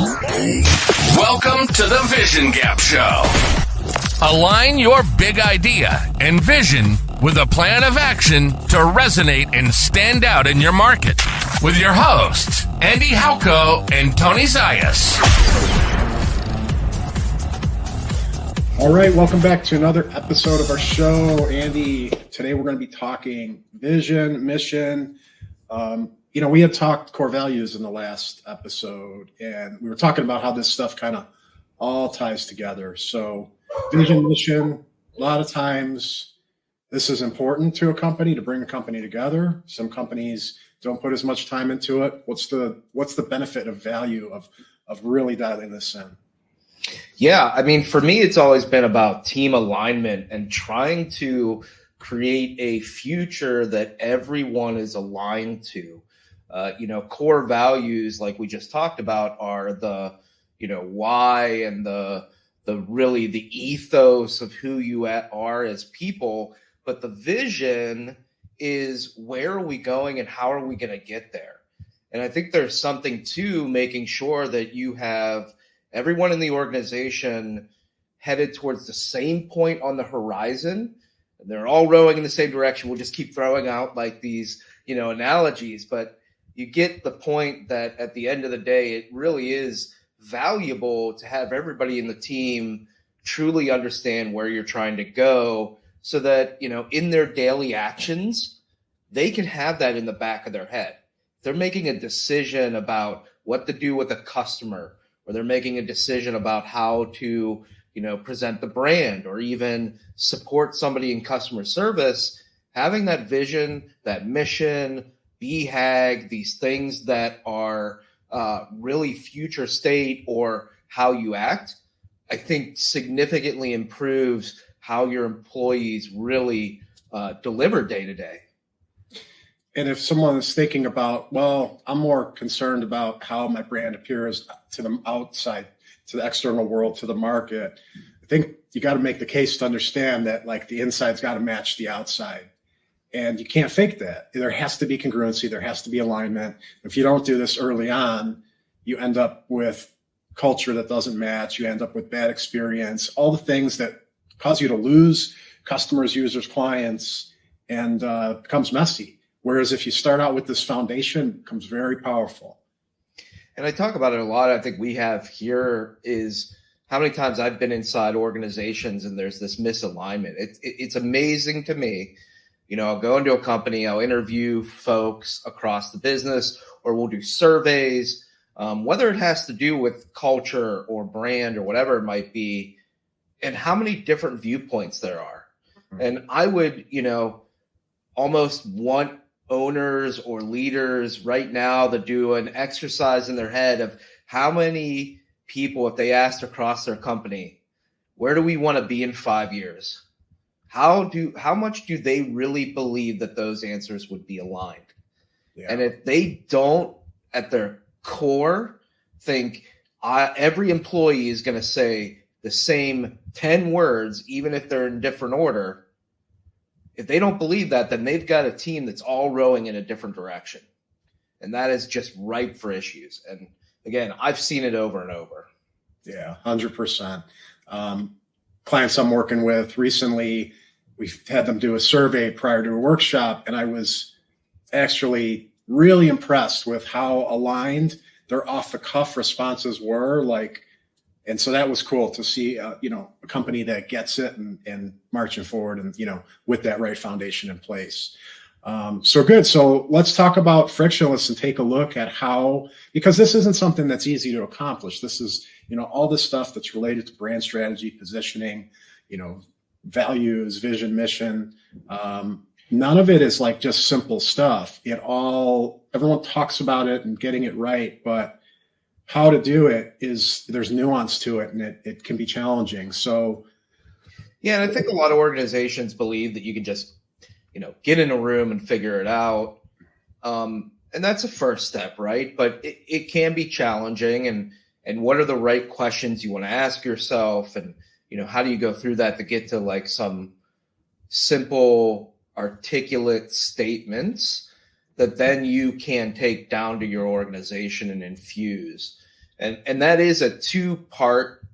Welcome to the Vision Gap Show. Align your big idea and vision with a plan of action to resonate and stand out in your market. With your hosts, Andy Halko and Tony Zayas. All right, welcome back to another episode of our show. Andy, today we're going to be talking vision, mission. We had talked core values in the last episode, and we were talking about how this stuff kind of all ties together. So vision, mission, a lot of times this is important to a company to bring a company together. Some companies don't put as much time into it. What's the benefit of value of really dialing this in? Yeah, I mean, for me, it's always been about team alignment and trying to create a future that everyone is aligned to. Core values, like we just talked about, are the, why and the really the ethos of who you are as people. But the vision is, where are we going and how are we going to get there? And I think there's something to making sure that you have everyone in the organization headed towards the same point on the horizon. They're all rowing in the same direction. We'll just keep throwing out like these, analogies, but you get the point that at the end of the day, it really is valuable to have everybody in the team truly understand where you're trying to go, so that, in their daily actions, they can have that in the back of their head. They're making a decision about what to do with a customer, or they're making a decision about how to, present the brand, or even support somebody in customer service. Having that vision, that mission, BHAG, these things that are really future state or how you act, I think significantly improves how your employees really deliver day to day. And if someone is thinking about, well, I'm more concerned about how my brand appears to the outside, to the external world, to the market, I think you got to make the case to understand that, like, the inside's got to match the outside. And you can't fake that. There has to be congruency. There has to be alignment. If you don't do this early on, you end up with culture that doesn't match. You end up with bad experience, all the things that cause you to lose customers, users, clients, and becomes messy. Whereas if you start out with this foundation, it becomes very powerful. And I talk about it a lot. I think we have here is how many times I've been inside organizations and there's this misalignment. It's amazing to me. I'll go into a company, I'll interview folks across the business, or we'll do surveys, whether it has to do with culture or brand or whatever it might be, and how many different viewpoints there are. And I would, almost want owners or leaders right now to do an exercise in their head of how many people, if they asked across their company, where do we want to be in 5 years? How much do they really believe that those answers would be aligned? Yeah. And if they don't, at their core, think every employee is going to say the same 10 words, even if they're in different order, if they don't believe that, then they've got a team that's all rowing in a different direction. And that is just ripe for issues. And again, I've seen it over and over. Yeah, 100%. Clients I'm working with recently, we've had them do a survey prior to a workshop, and I was actually really impressed with how aligned their off-the-cuff responses were. And so that was cool to see, a company that gets it and marching forward and, with that right foundation in place. So good. So let's talk about frictionless and take a look at how, because this isn't something that's easy to accomplish. This is, all this stuff that's related to brand strategy, positioning, values, vision, mission. None of it is like just simple stuff. Everyone talks about it and getting it right, but how to do it there's nuance to it, and it can be challenging. So, yeah, and I think a lot of organizations believe that you can just, get in a room and figure it out. And that's a first step, right? But it can be challenging. And what are the right questions you want to ask yourself? And, how do you go through that to get to like some simple, articulate statements that then you can take down to your organization and infuse? And that is a two-part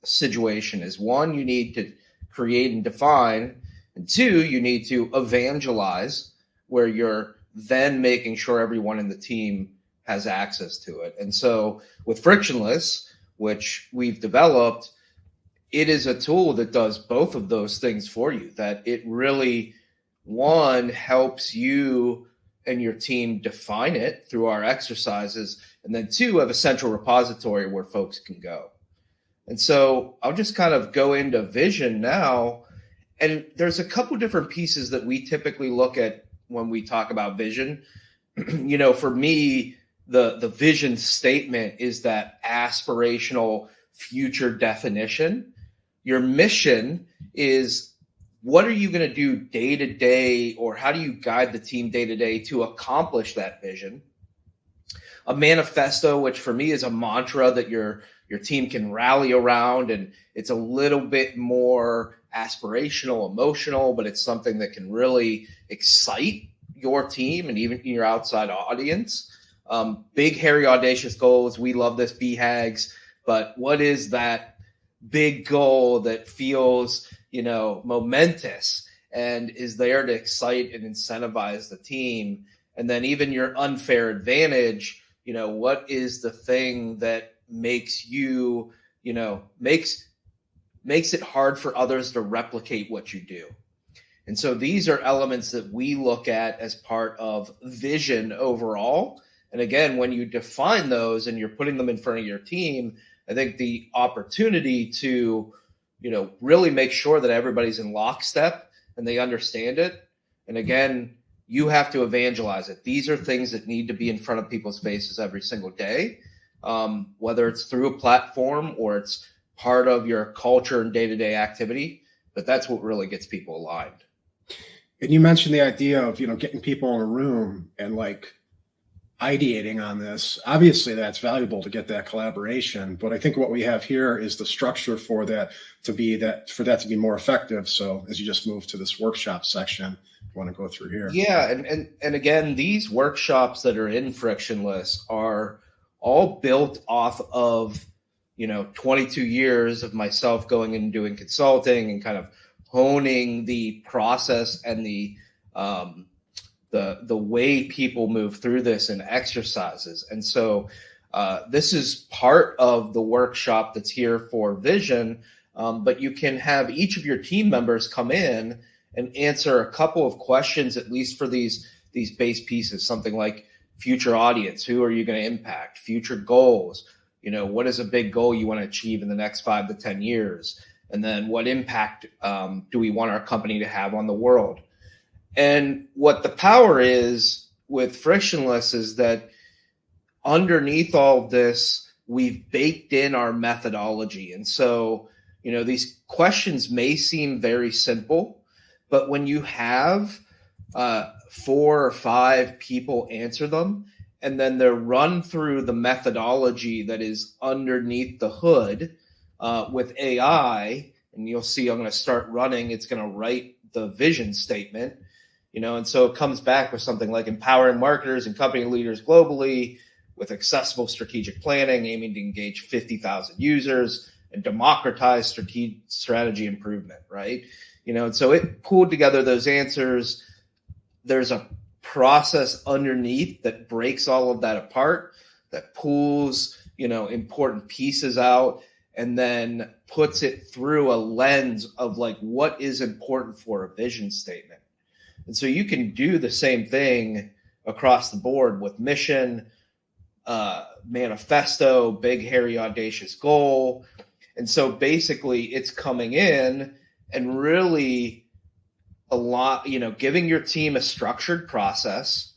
situation. Is one, you need to create and define, and two, you need to evangelize, where you're then making sure everyone in the team has access to it. And so with Frictionless, which we've developed, it is a tool that does both of those things for you, that it really, one, helps you and your team define it through our exercises, and then two, have a central repository where folks can go. And so I'll just kind of go into vision now. And there's a couple different pieces that we typically look at when we talk about vision. For me, the vision statement is that aspirational future definition. Your mission is, what are you going to do day to day, or how do you guide the team day to day to accomplish that vision? A manifesto, which for me is a mantra that your team can rally around, and it's a little bit more aspirational, emotional, but it's something that can really excite your team and even your outside audience. Big, hairy, audacious goals. We love this, BHAGs, but what is that big goal that feels, momentous and is there to excite and incentivize the team? And then even your unfair advantage, what is the thing that makes you, makes it hard for others to replicate what you do? And so these are elements that we look at as part of vision overall. And again, when you define those and you're putting them in front of your team, I think the opportunity to, really make sure that everybody's in lockstep and they understand it. And again, you have to evangelize it. These are things that need to be in front of people's faces every single day, whether it's through a platform or it's part of your culture and day-to-day activity. But that's what really gets people aligned. And you mentioned the idea of, getting people in a room and ideating on this. Obviously, that's valuable to get that collaboration. But I think what we have here is the structure for that to be more effective. So as you just move to this workshop section, you want to go through here. Yeah, and again, these workshops that are in Frictionless are all built off of 22 years of myself going and doing consulting and kind of honing the process and the way people move through this and exercises. And so this is part of the workshop that's here for vision, but you can have each of your team members come in and answer a couple of questions, at least for these base pieces, something like future audience, who are you going to impact, future goals, what is a big goal you want to achieve in the next 5 to 10 years? And then what impact do we want our company to have on the world? And what the power is with Frictionless is that underneath all of this, we've baked in our methodology. And so, these questions may seem very simple, but when you have 4 or 5 people answer them, and then they're run through the methodology that is underneath the hood with AI, and you'll see I'm going to start running, it's going to write the vision statement. And so it comes back with something like empowering marketers and company leaders globally with accessible strategic planning, aiming to engage 50,000 users and democratize strategy improvement, right? And so it pulled together those answers. There's a process underneath that breaks all of that apart, that pulls, important pieces out, and then puts it through a lens of what is important for a vision statement. And so you can do the same thing across the board with mission, manifesto, big, hairy, audacious goal. And so basically it's coming in and really giving your team a structured process.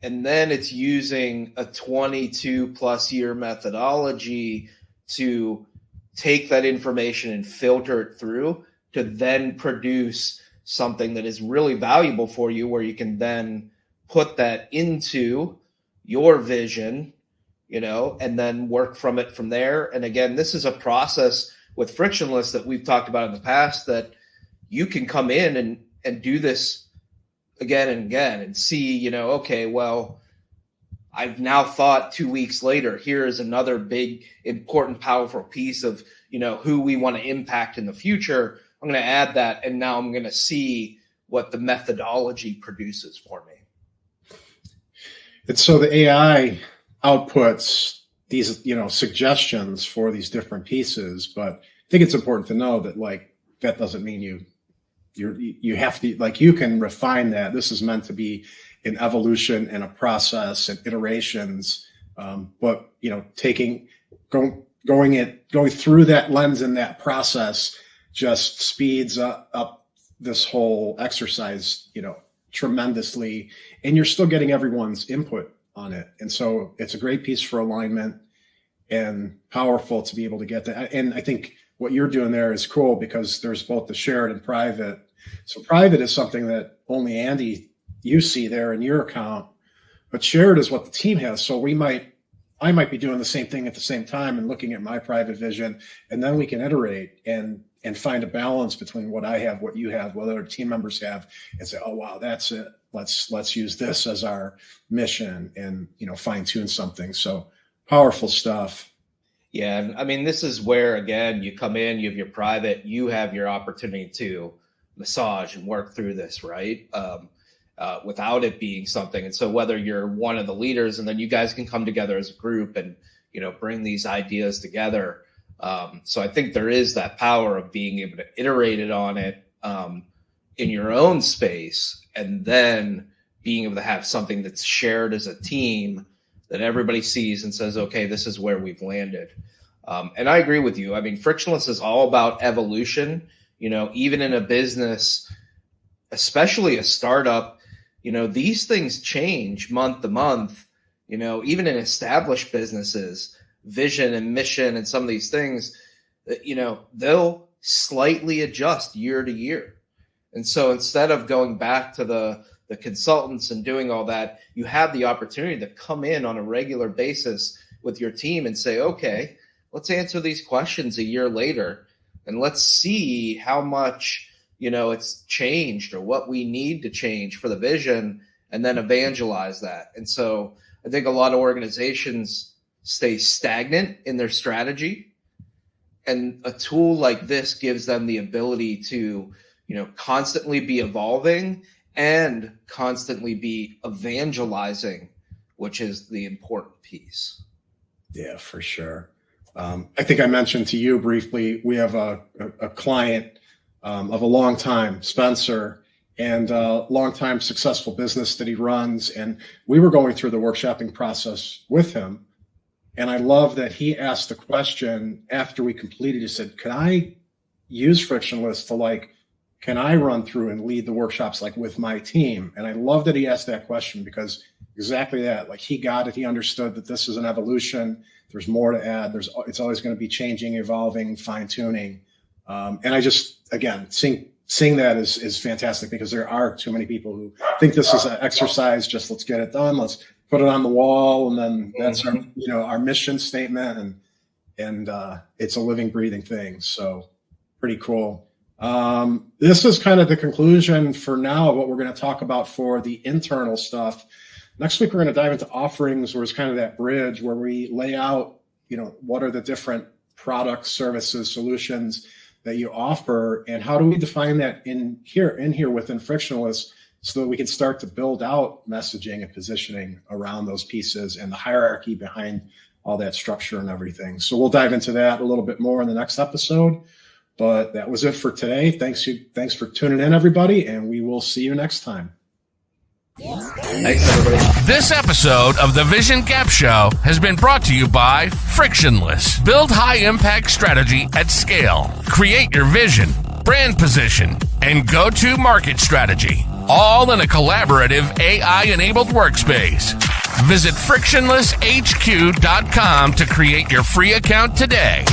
And then it's using a 22 plus year methodology to take that information and filter it through to then produce something that is really valuable for you, where you can then put that into your vision, and then work from it from there. And again, this is a process with Frictionless that we've talked about in the past, that you can come in and do this again and again and see, okay, well, I've now thought 2 weeks later, here is another big, important, powerful piece of, who we want to impact in the future. I'm going to add that. And now I'm going to see what the methodology produces for me. And so the AI outputs these, suggestions for these different pieces, but I think it's important to know that that doesn't mean you have to, you can refine that. This is meant to be an evolution and a process and iterations. But going through that lens and that process just speeds up this whole exercise, tremendously, and you're still getting everyone's input on it. And so it's a great piece for alignment and powerful to be able to get that. And I think what you're doing there is cool because there's both the shared and private. So private is something that only Andy, you see there in your account, but shared is what the team has. So I might be doing the same thing at the same time and looking at my private vision, and then we can iterate and find a balance between what I have, what you have, what other team members have, and say, oh, wow, that's it. Let's use this as our mission and, fine tune something. So powerful stuff. Yeah. And I mean, this is where, again, you come in, you have your private, you have your opportunity to massage and work through this, right? Without it being something. And so whether you're one of the leaders and then you guys can come together as a group and, bring these ideas together. So I think there is that power of being able to iterate it on it in your own space, and then being able to have something that's shared as a team that everybody sees and says, okay, this is where we've landed. And I agree with you. I mean, frictionless is all about evolution, even in a business, especially a startup, these things change month to month, even in established businesses, vision and mission and some of these things, they'll slightly adjust year to year. And so instead of going back to the consultants and doing all that, you have the opportunity to come in on a regular basis with your team and say, okay, let's answer these questions a year later and let's see how much, it's changed or what we need to change for the vision, and then evangelize that. And so I think a lot of organizations stay stagnant in their strategy, and a tool like this gives them the ability to, constantly be evolving and constantly be evangelizing, which is the important piece. Yeah, for sure. I think I mentioned to you briefly, we have a client of a long time, Spencer, and a long time successful business that he runs. And we were going through the workshopping process with him. And I love that he asked the question after we completed. He said, can I use frictionless to can I run through and lead the workshops with my team? And I love that he asked that question because exactly that, he got it. He understood that this is an evolution. There's more to add. It's always going to be changing, evolving, fine tuning. And I just, again, seeing that is fantastic because there are too many people who think this is an exercise. Just let's get it done. Let's put it on the wall. And then that's our mission statement. And it's a living, breathing thing. So pretty cool. This is kind of the conclusion for now of what we're going to talk about for the internal stuff. Next week, we're going to dive into offerings, where it's kind of that bridge where we lay out, what are the different products, services, solutions that you offer, and how do we define that in here within frictionless, so that we can start to build out messaging and positioning around those pieces and the hierarchy behind all that structure and everything. So we'll dive into that a little bit more in the next episode. But that was it for today. Thanks for tuning in, everybody, and we will see you next time. Thanks, everybody. This episode of the Vision Gap Show has been brought to you by Frictionless. Build high-impact strategy at scale. Create your vision, brand position, and go-to-market strategy, all in a collaborative AI-enabled workspace. Visit frictionlesshq.com to create your free account today.